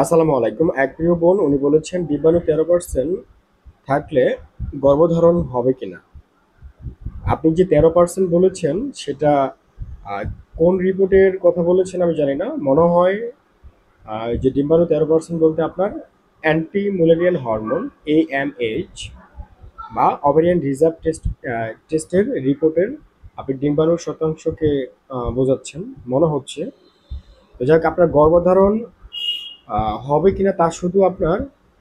আসসালামু আলাইকুম। এক প্রিয় বোন উনি বলেছেন ডিম্বাণু 13% থাকলে গর্ভধারণ হবে কিনা। আপনি যে 13% বলেছেন সেটা আহ, কোন রিপোর্টের কথা বলেছেন আমি জানি না। মনে হয় যে ডিম্বাণু 13% বলতে আপনার অ্যান্টি মুলেরিয়ান হরমোন AMH বা ওভারিয়ান রিজার্ভ টেস্টের রিপোর্টের আপনি ডিম্বাণুর শতাংশকে বোঝাচ্ছেন মনে হচ্ছে। তো যাক, আপনার গর্ভধারণ হবে কিনা তা শুধু আপনার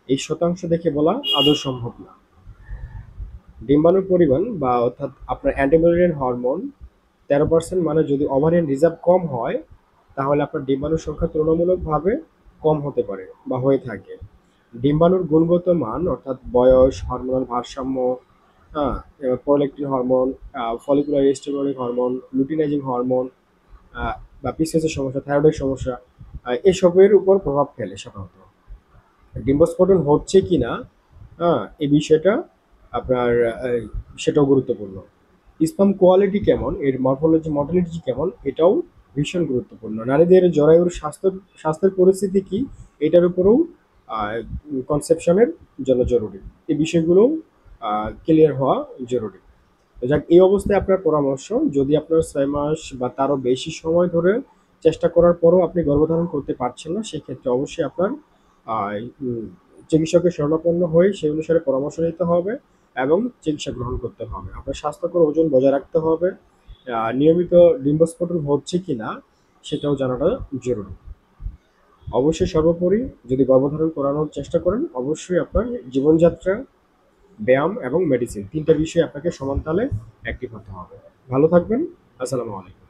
এই শতাংশ দেখে বলা আদৌ সম্ভব না। ডিম্বাণুর পরিমাণ বা অর্থাৎ আপনার অ্যান্টিমুলেরিয়ান হরমোন 13% মানে যদি ওভারিয়ান রিজার্ভ কম হয় তাহলে আপনার ডিম্বাণুর সংখ্যা তুলনামূলকভাবে কম হতে পারে বা হয়ে থাকে। ডিম্বাণুর গুণগত মান অর্থাৎ বয়স, হরমোনাল ভারসাম্য, হ্যাঁ, prolactin hormone, follicular stimulating hormone, luteinising hormone, বা পিসিওএস এর সমস্যা, থাইরয়েডের সমস্যা, এসবের উপর প্রভাব ফেলে সাধারণত। ডিম্বস্ফোটন হচ্ছে কিনা, হ্যাঁ, এই বিষয়টা আপনার সেটাও গুরুত্বপূর্ণ। স্পাম কোয়ালিটি কেমন, এর মর্টালিটি কেমন, এটাও ভীষণ গুরুত্বপূর্ণ। নারীদের জরায়ুর স্বাস্থ্যের পরিস্থিতি কি, এটার উপরেও কনসেপশনের জন্য জরুরি। এই বিষয়গুলো ক্লিয়ার হওয়া জরুরি। তো যাক, এই অবস্থায় আপনার পরামর্শ, যদি আপনার 6 মাস বা তারও বেশি সময় ধরে চেষ্টা করার পরও আপনি গর্ভধারণ করতে পারছেন না, সেক্ষেত্রে অবশ্যই আপনার আহ, উম, চিকিৎসকের শরণাপন্ন হয়ে সেই অনুসারে পরামর্শ নিতে হবে এবং চিকিৎসা গ্রহণ করতে হবে। আপনার স্বাস্থ্যকর ওজন বজায় রাখতে হবে। নিয়মিত ডিম্বস্ফোটন হচ্ছে কিনা সেটাও জানাটা জরুরি। অবশ্যই সর্বোপরি যদি গর্ভধারণ করানোর চেষ্টা করেন, অবশ্যই আপনার জীবনযাত্রা, ব্যায়াম এবং মেডিসিন 3টা বিষয় আপনাকে সমানতালে অ্যাক্টিভ হতে হবে। ভালো থাকবেন। আসসালামু আলাইকুম।